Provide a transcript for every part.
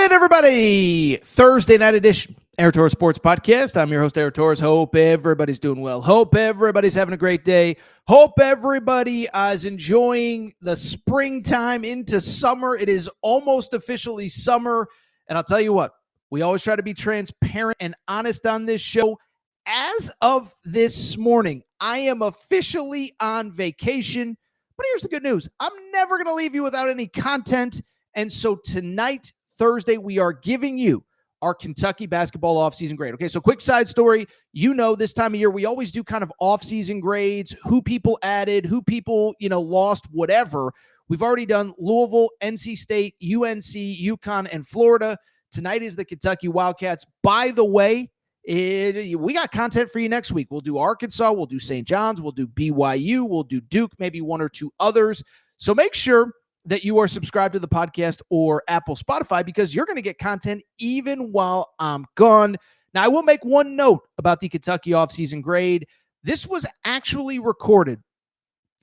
in, everybody. Thursday night edition, Aaron Torres Sports Podcast. I'm your host, Aaron Torres. Hope everybody's doing well. Hope everybody's having a great day. Hope everybody is enjoying the springtime into summer. It is almost officially summer. And I'll tell you what, we always try to be transparent and honest on this show. As of this morning, I am officially on vacation. But here's the good news. I'm never going to leave you without any content. And so tonight, Thursday, we are giving you our Kentucky basketball offseason grade. Okay, so quick side story. You know, this time of year, we always do kind of offseason grades, who people added, who people, lost, whatever. We've already done Louisville, NC State, UNC, UConn, and Florida. Tonight is the Kentucky Wildcats. By the way, we got content for you next week. We'll do Arkansas, we'll do St. John's, we'll do BYU, we'll do Duke, maybe one or two others. So make sure that you are subscribed to the podcast or Apple, Spotify, because you're going to get content even while I'm gone. Now, I will make one note about the Kentucky offseason grade. This was actually recorded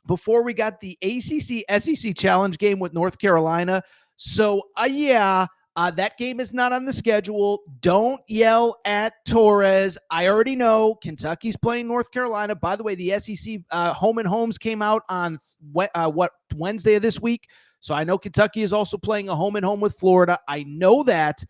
before we got the ACC-SEC Challenge game with North Carolina. So, that game is not on the schedule. Don't yell at Torres. I already know Kentucky's playing North Carolina. By the way, the SEC home and homes came out on Wednesday of this week. So I know Kentucky is also playing a home and home with Florida. I know that.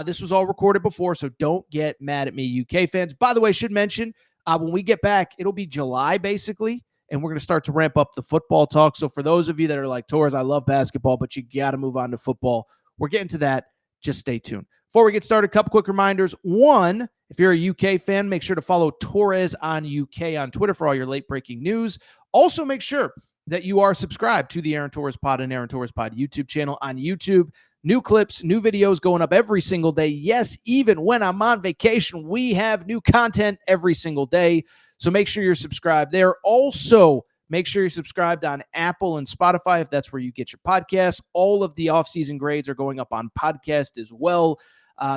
This was all recorded before, so don't get mad at me, UK fans. By the way, I should mention, when we get back, it'll be July, basically, and we're going to start to ramp up the football talk. So for those of you that are like, Torres, I love basketball, but you got to move on to football. We're getting to that. Just stay tuned. Before we get started, a couple quick reminders. One, if you're a UK fan, make sure to follow Torres on UK on Twitter for all your late-breaking news. Also, make sure that you are subscribed to the Aaron Torres Pod and Aaron Torres Pod YouTube channel on YouTube. New clips, new videos going up every single day. Yes, even when I'm on vacation, we have new content every single day. So make sure you're subscribed there. Also, make sure you're subscribed on Apple and Spotify if that's where you get your podcasts. All of the off-season grades are going up on podcast as well.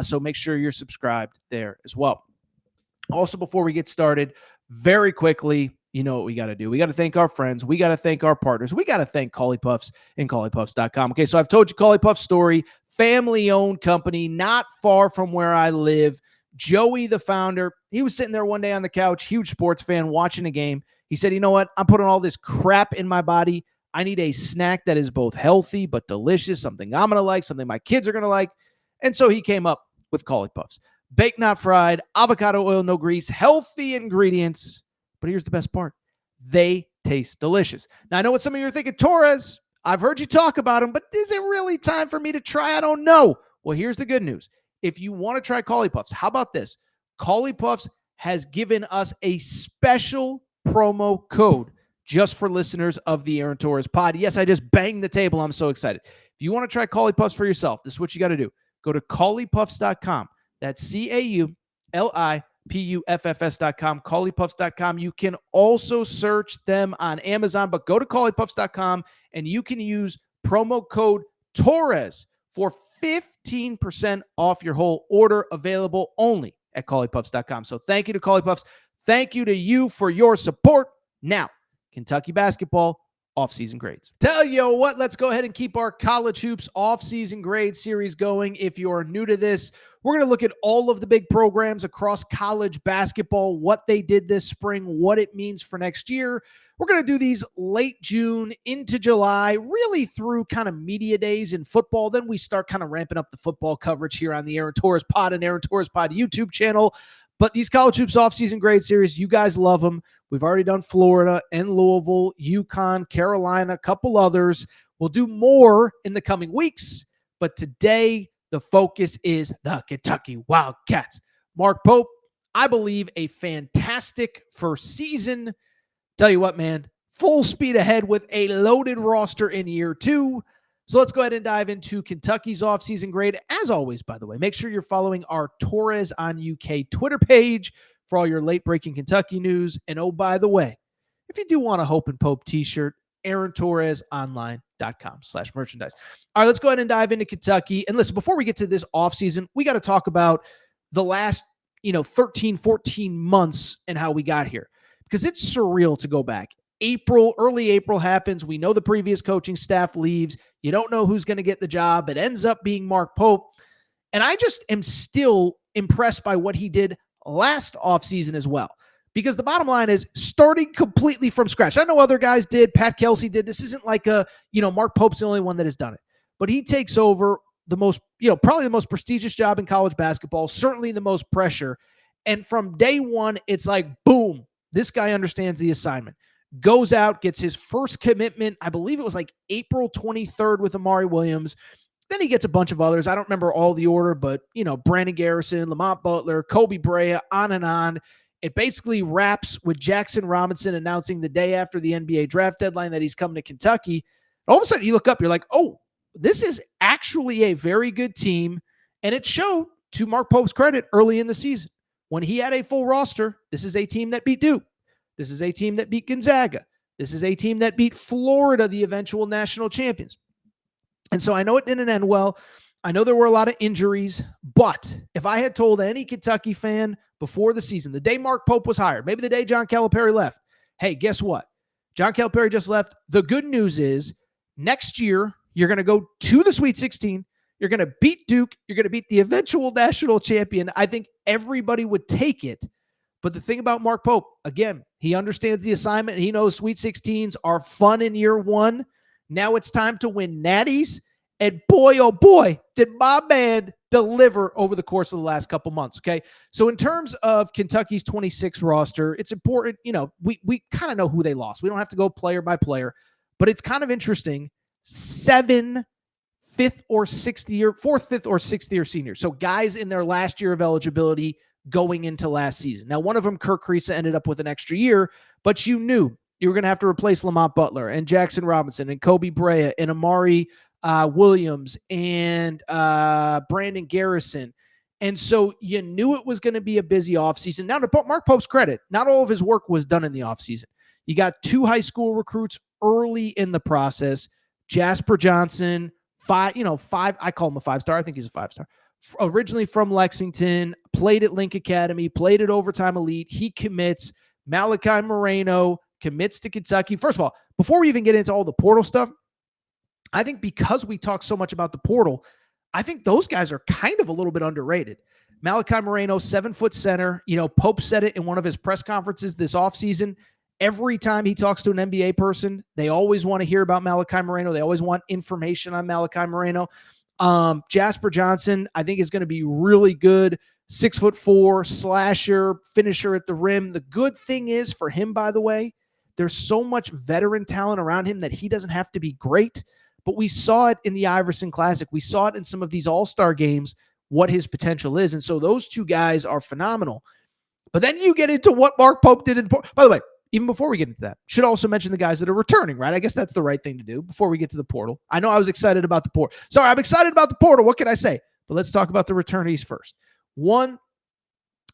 So make sure you're subscribed there as well. Also, before we get started, very quickly, you know what we got to do. We got to thank our friends. We got to thank our partners. We got to thank Collie Puffs and ColliePuffs.com. Okay, so I've told you Collie Puffs story, family-owned company, not far from where I live. Joey, the founder, he was sitting there one day on the couch, huge sports fan, watching a game. He said, you know what? I'm putting all this crap in my body. I need a snack that is both healthy but delicious, something I'm going to like, something my kids are going to like. And so he came up with Collie Puffs. Baked, not fried, avocado oil, no grease, healthy ingredients. But here's the best part. They taste delicious. Now, I know what some of you are thinking, Torres, I've heard you talk about them, but is it really time for me to try? I don't know. Well, here's the good news. If you want to try Collie Puffs, how about this? Collie Puffs has given us a special promo code just for listeners of the Aaron Torres Pod. Yes, I just banged the table. I'm so excited. If you want to try Collie Puffs for yourself, this is what you got to do. Go to ColliePuffs.com. That's CAULIPUFFS.com, ColliePuffs.com. You can also search them on Amazon, but go to ColliePuffs.com and you can use promo code Torres for 15% off your whole order, available only at ColliePuffs.com. So thank you to Collie Puffs. Thank you to you for your support. Now, Kentucky basketball off-season grades. Tell you what, let's go ahead and keep our college hoops off-season grade series going. If you're new to this, we're going to look at all of the big programs across college basketball, what they did this spring, what it means for next year. We're going to do these late June into July, really through kind of media days in football. Then we start kind of ramping up the football coverage here on the Aaron Torres Pod and Aaron Torres Pod YouTube channel. But these college hoops off-season grade series, you guys love them. We've already done Florida and Louisville, UConn, Carolina, a couple others. We'll do more in the coming weeks. But today, the focus is the Kentucky Wildcats. Mark Pope, I believe a fantastic first season. Tell you what, man, full speed ahead with a loaded roster in year two. So let's go ahead and dive into Kentucky's offseason grade. As always, by the way, make sure you're following our Torres on UK Twitter page for all your late-breaking Kentucky news. And oh, by the way, if you do want a Hope and Pope t-shirt, AaronTorresOnline.com/merchandise. All right, let's go ahead and dive into Kentucky. And listen, before we get to this offseason, we got to talk about the last 13, 14 months and how we got here. Because it's surreal to go back. Early April happens. We know the previous coaching staff leaves. You don't know who's going to get the job. It ends up being Mark Pope. And I just am still impressed by what he did last offseason as well. Because the bottom line is starting completely from scratch. I know other guys did. Pat Kelsey did. This isn't like Mark Pope's the only one that has done it. But he takes over the most, probably the most prestigious job in college basketball, certainly the most pressure. And from day one, it's like, boom, this guy understands the assignment. Goes out, gets his first commitment. I believe it was like April 23rd with Amari Williams. Then he gets a bunch of others. I don't remember all the order, but, Brandon Garrison, Lamont Butler, Kobe Brea, on and on. It basically wraps with Jackson Robinson announcing the day after the NBA draft deadline that he's coming to Kentucky. All of a sudden, you look up, you're like, oh, this is actually a very good team. And it showed, to Mark Pope's credit, early in the season. When he had a full roster, this is a team that beat Duke. This is a team that beat Gonzaga. This is a team that beat Florida, the eventual national champions. And so I know it didn't end well. I know there were a lot of injuries, but if I had told any Kentucky fan before the season, the day Mark Pope was hired, maybe the day John Calipari left, hey, guess what? John Calipari just left. The good news is next year, you're going to go to the Sweet 16. You're going to beat Duke. You're going to beat the eventual national champion. I think everybody would take it. But the thing about Mark Pope, again, he understands the assignment. He knows Sweet 16s are fun in year one. Now it's time to win natties. And boy, oh boy, did my man deliver over the course of the last couple months, okay? So in terms of Kentucky's 26 roster, it's important, we kind of know who they lost. We don't have to go player by player, but it's kind of interesting. 7 fourth, fifth, or sixth year seniors. So guys in their last year of eligibility going into last season. Now, one of them, Kirk Kriisa, ended up with an extra year, but you knew you were going to have to replace Lamont Butler and Jackson Robinson and Kobe Brea and Amari Williams and Brandon Garrison. And so you knew it was going to be a busy offseason. Now, to Mark Pope's credit, not all of his work was done in the offseason. You got 2 high school recruits early in the process. Jasper Johnson, five, I call him a 5-star. I think he's a 5-star. Originally from Lexington, played at Link Academy, played at Overtime Elite. He commits. Malachi Moreno commits to Kentucky. First of all, before we even get into all the portal stuff, I think because we talk so much about the portal, I think those guys are kind of a little bit underrated. Malachi Moreno, 7-foot center. Pope said it in one of his press conferences this offseason. Every time he talks to an NBA person, they always want to hear about Malachi Moreno. They always want information on Malachi Moreno. Jasper Johnson, I think, is going to be really good. 6'4", slasher, finisher at the rim. The good thing is for him, by the way, there's so much veteran talent around him that he doesn't have to be great. But we saw it in the Iverson Classic. We saw it in some of these all-star games, what his potential is. And so those 2 guys are phenomenal. But then you get into what Mark Pope did. By the way, even before we get into that, should also mention the guys that are returning, right? I guess that's the right thing to do before we get to the portal. I know I was excited about the portal. Sorry, I'm excited about the portal. What can I say? But let's talk about the returnees first. One,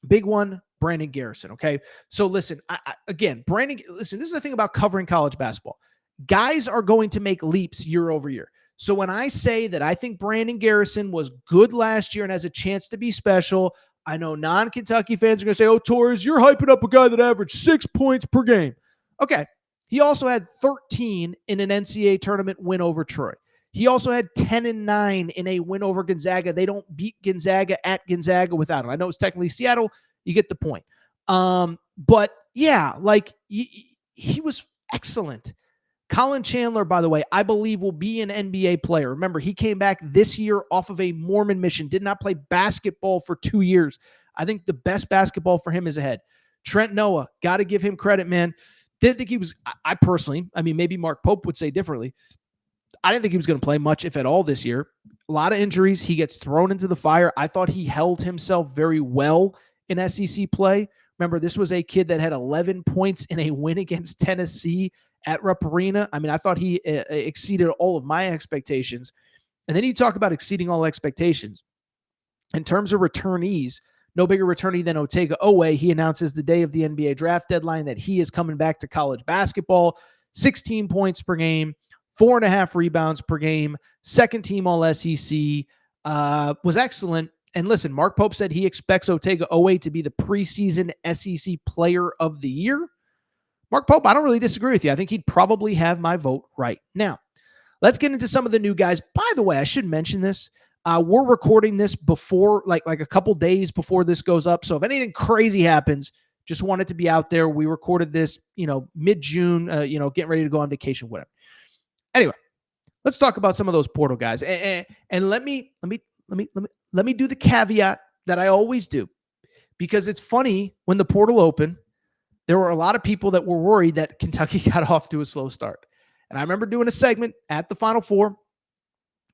big one, Brandon Garrison, okay? So listen, this is the thing about covering college basketball. Guys are going to make leaps year over year. So when I say that I think Brandon Garrison was good last year and has a chance to be special, I know non-Kentucky fans are going to say, oh, Torres, you're hyping up a guy that averaged 6 points per game. Okay. He also had 13 in an NCAA tournament win over Troy. He also had 10-9 in a win over Gonzaga. They don't beat Gonzaga at Gonzaga without him. I know it's technically Seattle. You get the point. But yeah, he was excellent. Colin Chandler, by the way, I believe will be an NBA player. Remember, he came back this year off of a Mormon mission, did not play basketball for 2 years. I think the best basketball for him is ahead. Trent Noah, got to give him credit, man. Didn't think he was, I personally, maybe Mark Pope would say differently. I didn't think he was going to play much, if at all, this year. A lot of injuries. He gets thrown into the fire. I thought he held himself very well in SEC play. Remember, this was a kid that had 11 points in a win against Tennessee at Rupp Arena. I thought he exceeded all of my expectations. And then you talk about exceeding all expectations. In terms of returnees, no bigger returnee than Otega Owe. He announces the day of the NBA draft deadline that he is coming back to college basketball. 16 points per game, 4.5 rebounds per game, second team All-SEC, was excellent. And listen, Mark Pope said he expects Otega Owe to be the preseason SEC player of the year. Mark Pope, I don't really disagree with you. I think he'd probably have my vote right now. Let's get into some of the new guys. By the way, I should mention this. We're recording this before, like a couple days before this goes up. So if anything crazy happens, just want it to be out there. We recorded this, mid-June, getting ready to go on vacation, whatever. Anyway, let's talk about some of those portal guys. And let me do the caveat that I always do, because it's funny, when the portal opened, there were a lot of people that were worried that Kentucky got off to a slow start. And I remember doing a segment at the Final Four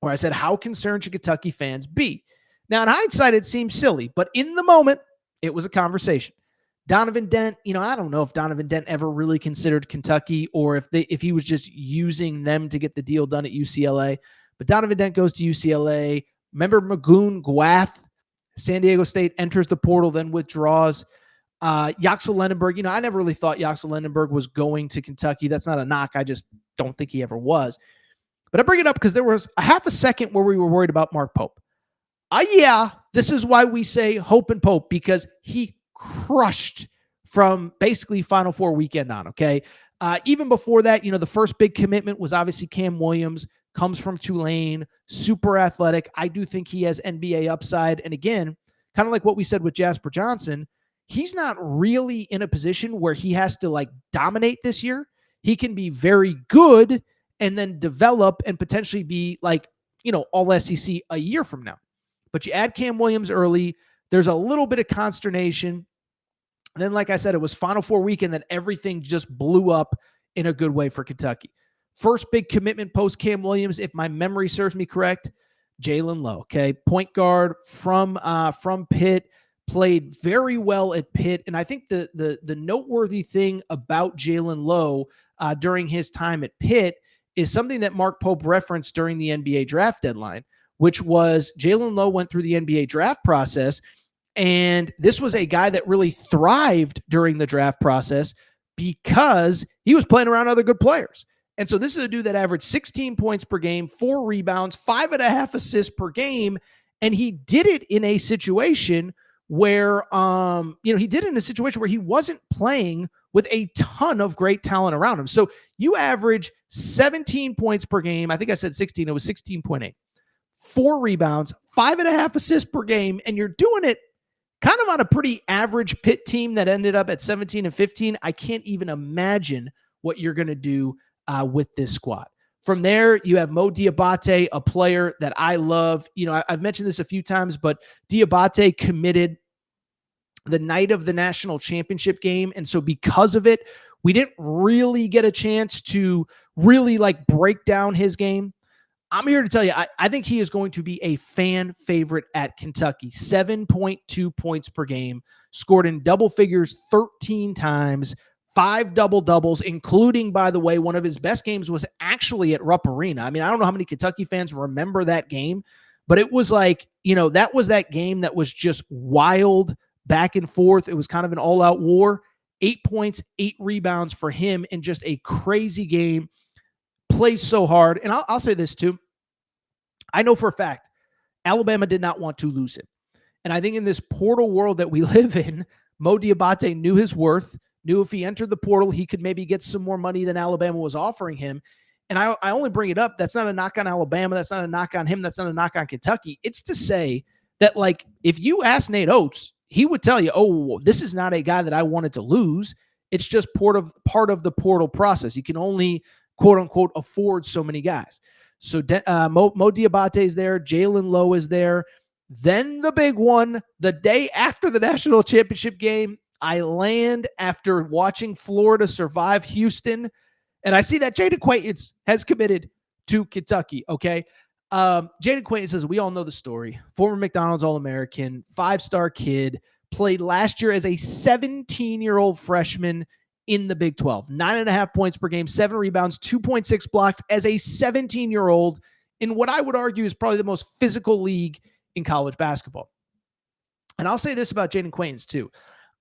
where I said, how concerned should Kentucky fans be? Now, in hindsight, it seems silly, but in the moment, it was a conversation. Donovan Dent, I don't know if Donovan Dent ever really considered Kentucky, or if he was just using them to get the deal done at UCLA. But Donovan Dent goes to UCLA. Remember Magoon Gwath, San Diego State, enters the portal, then withdraws. Yaxel Lendenberg, I never really thought Yaxel Lendenberg was going to Kentucky. That's not a knock. I just don't think he ever was. But I bring it up because there was a half a second where we were worried about Mark Pope. Yeah, this is why we say Hope and Pope, because he crushed from basically Final Four weekend on, okay? Even before that, the first big commitment was obviously Cam Williams, comes from Tulane, super athletic. I do think he has NBA upside. And again, kind of like what we said with Jasper Johnson, he's not really in a position where he has to dominate this year. He can be very good and then develop and potentially be all SEC a year from now. But you add Cam Williams early, there's a little bit of consternation. And then, like I said, it was Final Four weekend that everything just blew up in a good way for Kentucky. First big commitment post Cam Williams, if my memory serves me correct, Jalen Lowe, okay? Point guard from Pitt, played very well at Pitt. And I think the noteworthy thing about Jalen Lowe during his time at Pitt is something that Mark Pope referenced during the NBA draft deadline, which was Jalen Lowe went through the NBA draft process, and this was a guy that really thrived during the draft process because he was playing around other good players. And so this is a dude that averaged 16 points per game, 4 rebounds, 5.5 assists per game, and he did it in a situation where he wasn't playing with a ton of great talent around him. So you average 17 points per game. I think I said 16. It was 16.8. 4 rebounds, 5.5 assists per game, and you're doing it kind of on a pretty average Pitt team that ended up at 17-15. I can't even imagine what you're going to do with this squad. From there, you have Mo Diabate, a player that I love. I've mentioned this a few times, but Diabate committed the night of the national championship game. And so because of it, we didn't really get a chance to really break down his game. I'm here to tell you, I think he is going to be a fan favorite at Kentucky. 7.2 points per game, scored in double figures 13 times, 5 double-doubles, including, by the way, one of his best games was actually at Rupp Arena. I mean, I don't know how many Kentucky fans remember that game, but it was that was that game that was just wild, back and forth. It was kind of an all-out war. 8 points, 8 rebounds for him in just a crazy game. Plays so hard. And I'll say this too. I know for a fact Alabama did not want to lose him. And I think in this portal world that we live in, Mo Diabate knew his worth, knew if he entered the portal, he could maybe get some more money than Alabama was offering him. And I only bring it up. That's not a knock on Alabama. That's not a knock on him. That's not a knock on Kentucky. It's to say that, if you ask Nate Oates, he would tell you, oh, this is not a guy that I wanted to lose. It's just part of the portal process. You can only, quote unquote, afford so many guys. So Mo Diabate is there. Jalen Lowe is there. Then the big one, the day after the national championship game, I land after watching Florida survive Houston, and I see that Jaden Quaintance has committed to Kentucky, okay? Jaden Quaintance, says, we all know the story. Former McDonald's All-American, 5-star kid, played last year as a 17-year-old freshman in the Big 12. 9.5 points per game, 7 rebounds, 2.6 blocks as a 17-year-old in what I would argue is probably the most physical league in college basketball. And I'll say this about Jaden Quaintance too.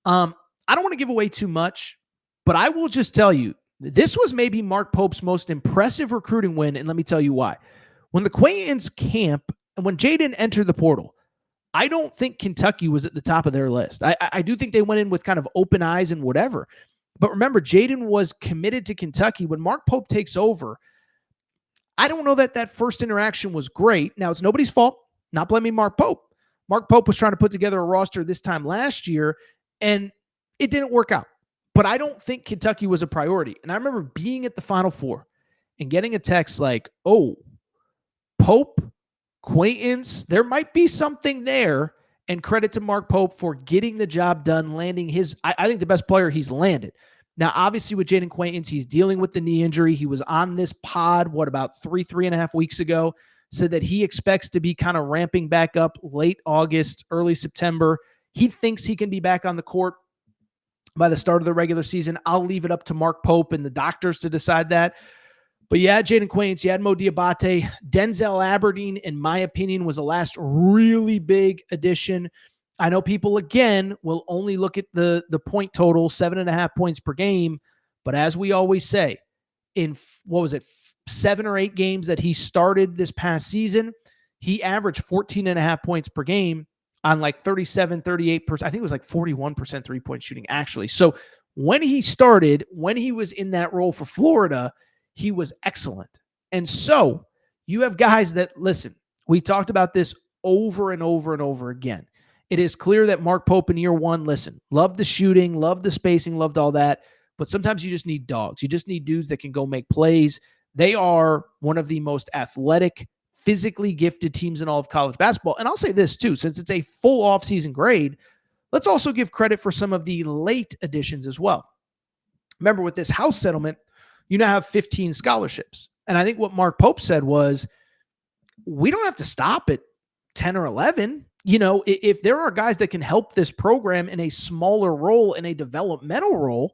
I don't want to give away too much, but I will just tell you, this was maybe Mark Pope's most impressive recruiting win, and let me tell you why. When the Quaintance camp, and when Jaden entered the portal, I don't think Kentucky was at the top of their list. I do think they went in with kind of open eyes and whatever. But remember, Jaden was committed to Kentucky. When Mark Pope takes over, I don't know that first interaction was great. Now, it's nobody's fault. Not blaming Mark Pope. Mark Pope was trying to put together a roster this time last year, and it didn't work out. But I don't think Kentucky was a priority. And I remember being at the Final Four and getting a text like, oh, Pope, Quaintance, there might be something there. And credit to Mark Pope for getting the job done, landing I think the best player he's landed. Now, obviously with Jaden Quaintance, he's dealing with the knee injury. He was on this pod, about 3.5 weeks ago, said that he expects to be kind of ramping back up late August, early September. He thinks he can be back on the court by the start of the regular season. I'll leave it up to Mark Pope and the doctors to decide that. But you had Jaden Quaintance, you had Mo Diabate. Denzel Aberdeen, in my opinion, was the last really big addition. I know people, again, will only look at the point total, 7.5 points per game. But as we always say, in 7 or 8 games that he started this past season, he averaged 14.5 points per game on 37, 38%. I think it was 41% three-point shooting, actually. So when he started, when he was in that role for Florida, he was excellent. And so you have guys that, listen, we talked about this over and over and over again. It is clear that Mark Pope in year one, listen, loved the shooting, loved the spacing, loved all that. But sometimes you just need dogs. You just need dudes that can go make plays. They are one of the most athletic, physically gifted teams in all of college basketball. And I'll say this too, since it's a full offseason grade, let's also give credit for some of the late additions as well. Remember, with this house settlement, you now have 15 scholarships. And I think what Mark Pope said was, we don't have to stop at 10 or 11. If there are guys that can help this program in a smaller role, in a developmental role,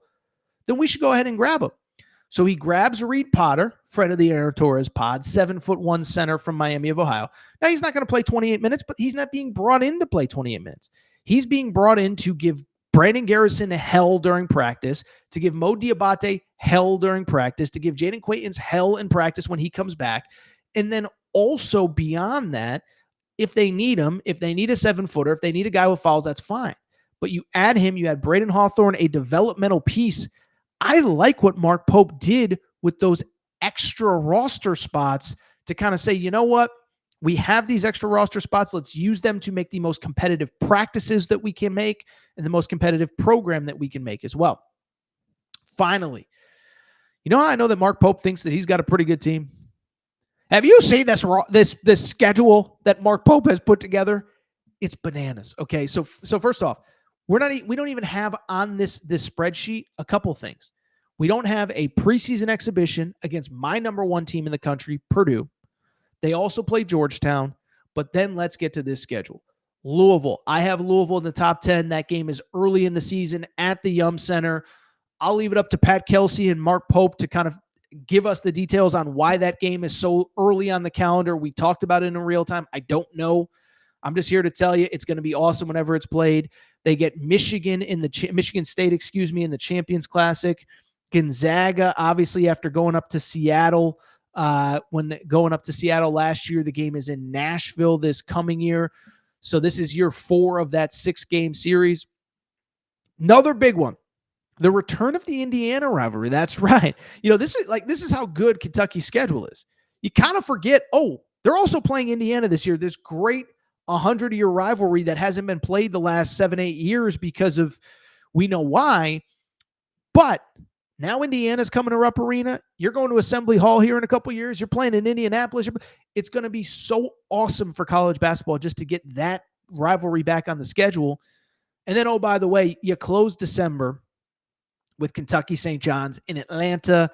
then we should go ahead and grab them. So he grabs Reed Potter, friend of the Aaron Torres pod, 7'1" center from Miami of Ohio. Now, he's not going to play 28 minutes, but he's not being brought in to play 28 minutes. He's being brought in to give Brandon Garrison hell during practice, to give Mo Diabate hell during practice, to give Jaden Quaintance hell in practice when he comes back. And then also beyond that, if they need him, if they need a 7-footer, if they need a guy with fouls, that's fine. But you add him, you add Braden Hawthorne, a developmental piece. I like what Mark Pope did with those extra roster spots to kind of say, you know what? We have these extra roster spots. Let's use them to make the most competitive practices that we can make and the most competitive program that we can make as well. Finally, you know how I know that Mark Pope thinks that he's got a pretty good team? Have you seen this schedule that Mark Pope has put together? It's bananas. Okay, so first off, we don't even have on this spreadsheet a couple things. We don't have a preseason exhibition against my number one team in the country, Purdue. They also play Georgetown, but then let's get to this schedule. Louisville. I have Louisville in the top 10. That game is early in the season at the Yum Center. I'll leave it up to Pat Kelsey and Mark Pope to kind of give us the details on why that game is so early on the calendar. We talked about it in real time. I don't know. I'm just here to tell you it's going to be awesome whenever it's played. They get Michigan Michigan State, in the Champions Classic. Gonzaga, obviously, after going up to Seattle, going up to Seattle last year, the game is in Nashville this coming year. So this is year 4 of that 6-game series. Another big one, the return of the Indiana rivalry. That's right. This is how good Kentucky's schedule is. You kind of forget, they're also playing Indiana this year, this great 100-year rivalry that hasn't been played the last 7-8 years because of, we know why. But now Indiana's coming to Rupp Arena. You're going to Assembly Hall here in a couple years. You're playing in Indianapolis. It's going to be so awesome for college basketball just to get that rivalry back on the schedule. And then, by the way, you close December with Kentucky St. John's in Atlanta.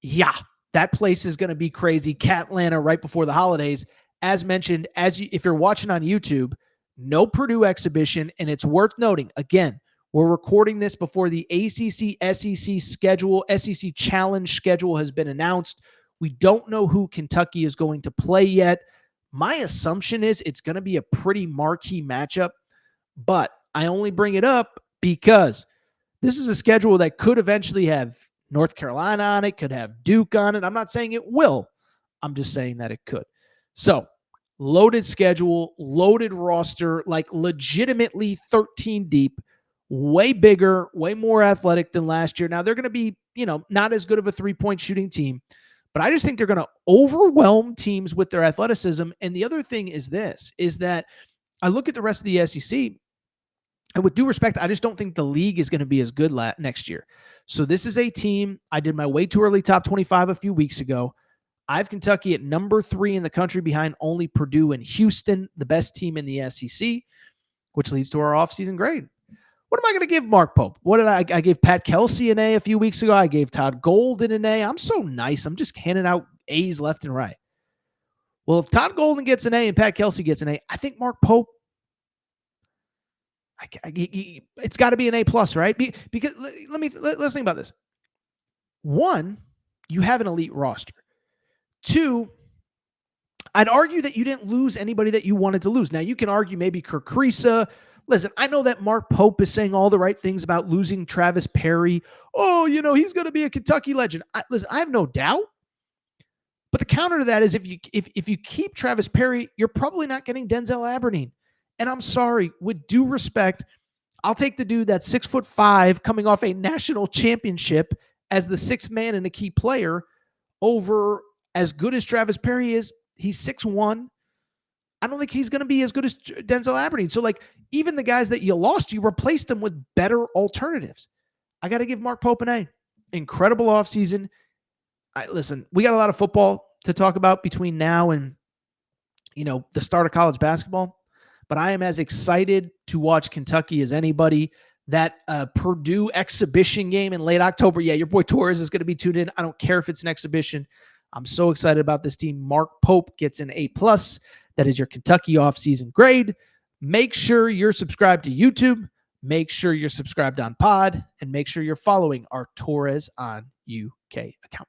Yeah, that place is going to be crazy. Catlanta right before the holidays. As mentioned, if you're watching on YouTube, no Purdue exhibition, and it's worth noting, again, we're recording this before the ACC SEC Challenge schedule has been announced. We don't know who Kentucky is going to play yet. My assumption is it's going to be a pretty marquee matchup, but I only bring it up because this is a schedule that could eventually have North Carolina on it, could have Duke on it. I'm not saying it will. I'm just saying that it could. So, loaded schedule, loaded roster, legitimately 13 deep, way bigger, way more athletic than last year. Now, they're going to be, not as good of a three-point shooting team, But I just think they're going to overwhelm teams with their athleticism. And the other thing is that I look at the rest of the SEC, and with due respect, I just don't think the league is going to be as good next year. So this is a team, I did my way too early top 25 a few weeks ago. I have Kentucky at number 3 in the country behind only Purdue and Houston, the best team in the SEC, which leads to our offseason grade. What am I going to give Mark Pope? What did I gave Pat Kelsey an A a few weeks ago. I gave Todd Golden an A. I'm so nice. I'm just handing out A's left and right. Well, if Todd Golden gets an A and Pat Kelsey gets an A, I think Mark Pope, it's got to be an A plus, right? Because let's think about this. 1, you have an elite roster. 2, I'd argue that you didn't lose anybody that you wanted to lose. Now, you can argue maybe Kirk Kriisa. Listen, I know that Mark Pope is saying all the right things about losing Travis Perry. Oh, he's going to be a Kentucky legend. Listen, I have no doubt. But the counter to that is if you keep Travis Perry, you're probably not getting Denzel Aberdeen. And I'm sorry, with due respect, I'll take the dude that's 6'5" coming off a national championship as the 6th man and a key player over as good as Travis Perry is. He's 6'1". I don't think he's going to be as good as Denzel Aberdeen. So, even the guys that you lost, you replaced them with better alternatives. I got to give Mark Pope an A. Incredible offseason. Listen, we got a lot of football to talk about between now and, the start of college basketball. But I am as excited to watch Kentucky as anybody. That Purdue exhibition game in late October, yeah, your boy Torres is going to be tuned in. I don't care if it's an exhibition. I'm so excited about this team. Mark Pope gets an A+. That is your Kentucky offseason grade. Make sure you're subscribed to YouTube. Make sure you're subscribed on Pod. And make sure you're following our Torres on UK account.